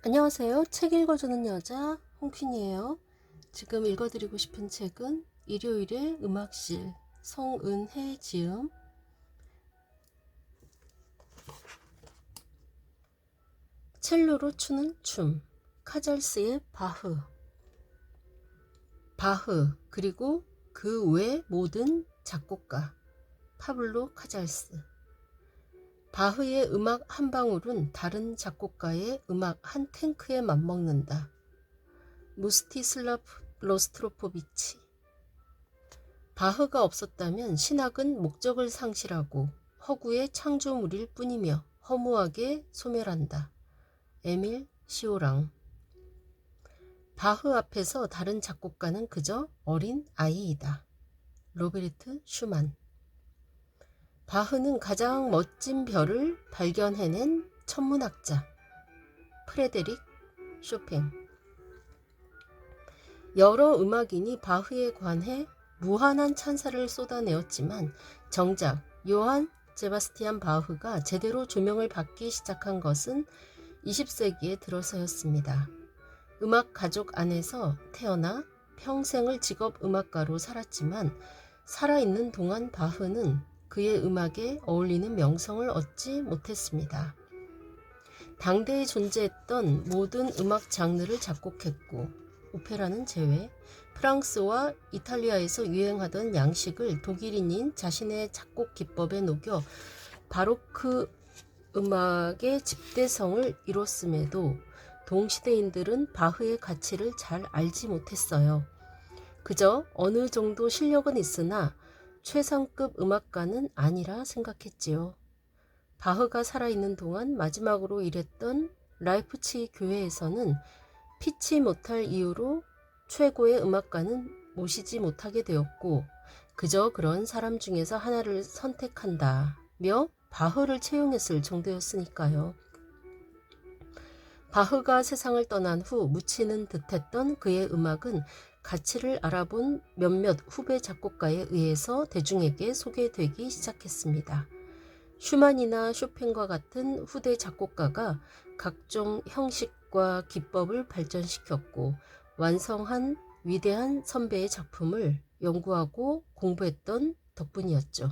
안녕하세요. 책 읽어주는 여자 홍퀸이에요. 지금 읽어드리고 싶은 책은 일요일의 음악실, 송은혜 지음. 첼로로 추는 춤, 카잘스의 바흐. 그리고 그 외 모든 작곡가, 파블로 카잘스. 바흐의 음악 한 방울은 다른 작곡가의 음악 한 탱크에 맞먹는다. 무스티슬랍 로스트로포비치. 바흐가 없었다면 신학은 목적을 상실하고 허구의 창조물일 뿐이며 허무하게 소멸한다. 에밀 시오랑. 바흐 앞에서 다른 작곡가는 그저 어린 아이이다. 로베르트 슈만. 바흐는 가장 멋진 별을 발견해낸 천문학자. 프레데릭 쇼팽. 여러 음악인이 바흐에 관해 무한한 찬사를 쏟아내었지만 정작 요한 세바스티안 바흐가 제대로 조명을 받기 시작한 것은 20세기에 들어서였습니다. 음악 가족 안에서 태어나 평생을 직업 음악가로 살았지만 살아있는 동안 바흐는 그의 음악에 어울리는 명성을 얻지 못했습니다. 당대에 존재했던 모든 음악 장르를 작곡했고 오페라는 제외, 프랑스와 이탈리아에서 유행하던 양식을 독일인인 자신의 작곡 기법에 녹여 바로크 음악의 집대성을 이뤘음에도 동시대인들은 바흐의 가치를 잘 알지 못했어요. 그저 어느 정도 실력은 있으나 최상급 음악가는 아니라 생각했지요. 바흐가 살아있는 동안 마지막으로 일했던 라이프치히 교회에서는 피치 못할 이유로 최고의 음악가는 모시지 못하게 되었고 그저 그런 사람 중에서 하나를 선택한다며 바흐를 채용했을 정도였으니까요. 바흐가 세상을 떠난 후 묻히는 듯했던 그의 음악은 가치를 알아본 몇몇 후배 작곡가에 의해서 대중에게 소개되기 시작했습니다. 슈만이나 쇼팽과 같은 후대 작곡가가 각종 형식과 기법을 발전시켰고 완성한 위대한 선배의 작품을 연구하고 공부했던 덕분이었죠.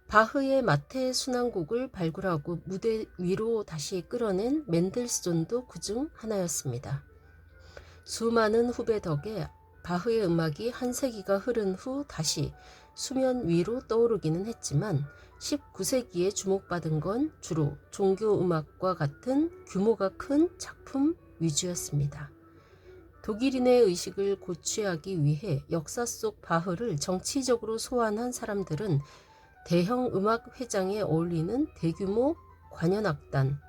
바흐의 마태 순환곡을 발굴하고 무대 위로 다시 끌어낸 맨델스존도 그중 하나였습니다. 수많은 후배 덕에 바흐의 음악이 한 세기가 흐른 후 다시 수면 위로 떠오르기는 했지만 19세기에 주목받은 건 주로 종교음악과 같은 규모가 큰 작품 위주였습니다. 독일인의 의식을 고취하기 위해 역사 속 바흐를 정치적으로 소환한 사람들은 대형 음악 회장에 어울리는 대규모 관현악단,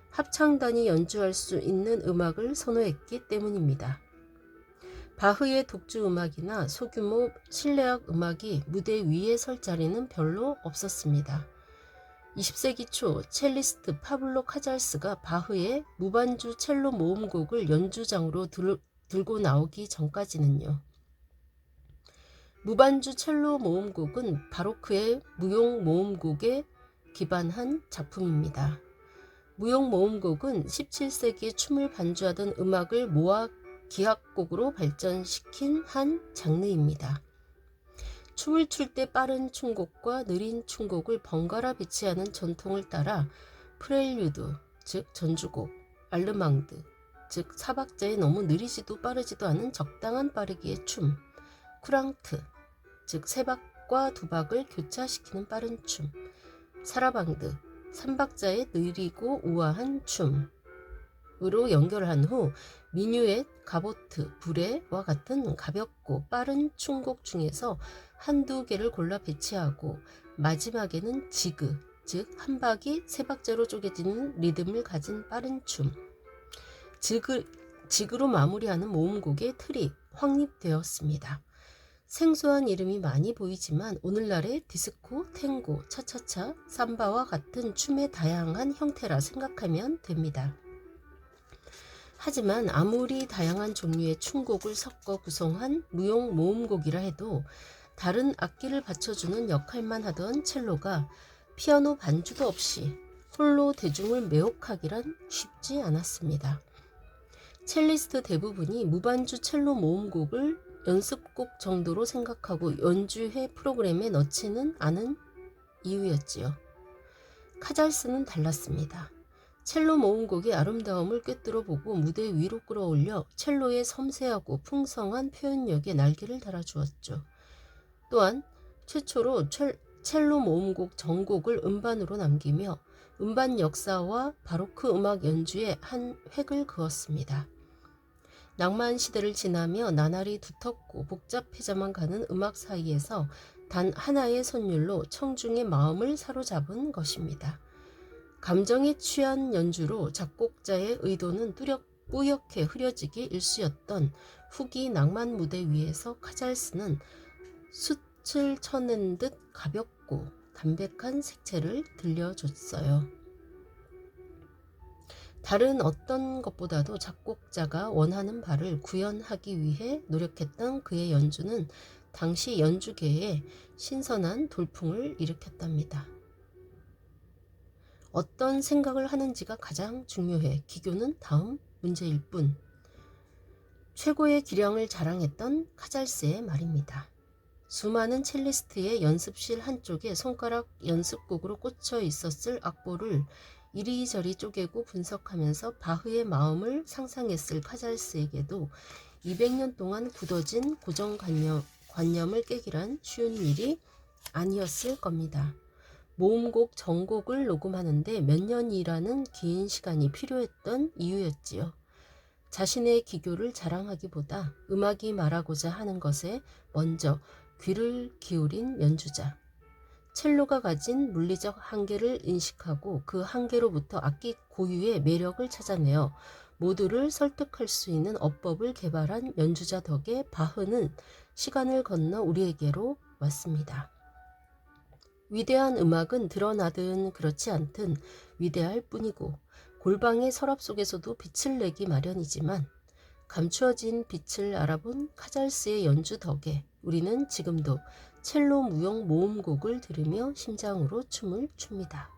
합창단이 연주할 수 있는 음악을 선호했기 때문입니다. 바흐의 독주 음악이나 소규모 실내악 음악이 무대 위에 설 자리는 별로 없었습니다. 20세기 초 첼리스트 파블로 카잘스가 바흐의 무반주 첼로 모음곡을 연주장으로 들고 나오기 전까지는요. 무반주 첼로 모음곡은 바로크의 무용 모음곡에 기반한 작품입니다. 무용 모음곡은 17세기에 춤을 반주하던 음악을 모아 기악곡으로 발전시킨 한 장르입니다. 춤을 출 때 빠른 춤곡과 느린 춤곡을 번갈아 배치하는 전통을 따라 프렐류드, 즉 전주곡, 알르망드, 즉 사박자에 너무 느리지도 빠르지도 않은 적당한 빠르기의 춤, 쿠랑트, 즉 세박과 두박을 교차시키는 빠른 춤, 사라방드, 3박자의 느리고 우아한 춤으로 연결한 후 미뉴엣, 가보트, 부레와 같은 가볍고 빠른 춤곡 중에서 한두 개를 골라 배치하고 마지막에는 지그, 즉 한 박이 3박자로 쪼개지는 리듬을 가진 빠른 춤, 지그로 마무리하는 모음곡의 틀이 확립되었습니다. 생소한 이름이 많이 보이지만 오늘날의 디스코, 탱고, 차차차, 삼바와 같은 춤의 다양한 형태라 생각하면 됩니다. 하지만 아무리 다양한 종류의 춤곡을 섞어 구성한 무용 모음곡이라 해도 다른 악기를 받쳐주는 역할만 하던 첼로가 피아노 반주도 없이 홀로 대중을 매혹하기란 쉽지 않았습니다. 첼리스트 대부분이 무반주 첼로 모음곡을 연습곡 정도로 생각하고 연주회 프로그램에 넣지는 않은 이유였지요. 카잘스는 달랐습니다. 첼로 모음곡의 아름다움을 꿰뚫어 보고 무대 위로 끌어올려 첼로의 섬세하고 풍성한 표현력에 날개를 달아주었죠. 또한 최초로 첼로 모음곡 전곡을 음반으로 남기며 음반 역사와 바로크 음악 연주에 한 획을 그었습니다. 낭만 시대를 지나며 나날이 두텁고 복잡해져만 가는 음악 사이에서 단 하나의 선율로 청중의 마음을 사로잡은 것입니다. 감정에 취한 연주로 작곡자의 의도는 뿌옇게 흐려지기 일쑤였던 후기 낭만 무대 위에서 카잘스는 숯을 쳐낸 듯 가볍고 담백한 색채를 들려줬어요. 다른 어떤 것보다도 작곡자가 원하는 바를 구현하기 위해 노력했던 그의 연주는 당시 연주계에 신선한 돌풍을 일으켰답니다. 어떤 생각을 하는지가 가장 중요해. 기교는 다음 문제일 뿐. 최고의 기량을 자랑했던 카잘스의 말입니다. 수많은 첼리스트의 연습실 한쪽에 손가락 연습곡으로 꽂혀 있었을 악보를 이리저리 쪼개고 분석하면서 바흐의 마음을 상상했을 카잘스에게도 200년 동안 굳어진 고정관념을 깨기란 쉬운 일이 아니었을 겁니다. 모음곡 전곡을 녹음하는데 몇 년이라는 긴 시간이 필요했던 이유였지요. 자신의 기교를 자랑하기보다 음악이 말하고자 하는 것에 먼저 귀를 기울인 연주자. 첼로가 가진 물리적 한계를 인식하고 그 한계로부터 악기 고유의 매력을 찾아내어 모두를 설득할 수 있는 어법을 개발한 연주자 덕에 바흐는 시간을 건너 우리에게로 왔습니다. 위대한 음악은 드러나든 그렇지 않든 위대할 뿐이고 골방의 서랍 속에서도 빛을 내기 마련이지만 감추어진 빛을 알아본 카잘스의 연주 덕에 우리는 지금도 첼로 무용 모음곡을 들으며 심장으로 춤을 춥니다.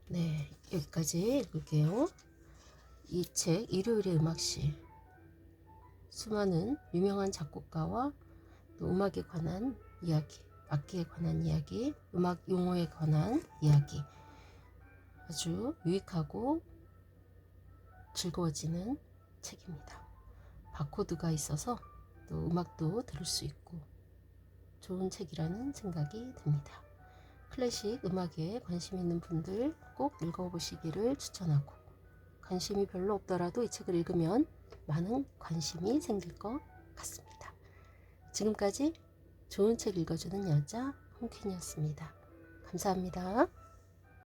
네, 여기까지 읽을게요. 이 책 일요일의 음악시, 수많은 유명한 작곡가와 또 음악에 관한 이야기, 악기에 관한 이야기, 음악 용어에 관한 이야기, 아주 유익하고 즐거워지는 책입니다. 바코드가 있어서 또 음악도 들을 수 있고 좋은 책이라는 생각이 듭니다. 클래식 음악에 관심 있는 분들 꼭 읽어보시기를 추천하고, 관심이 별로 없더라도 이 책을 읽으면 많은 관심이 생길 것 같습니다. 지금까지 좋은 책 읽어주는 여자 홍퀸이었습니다. 감사합니다.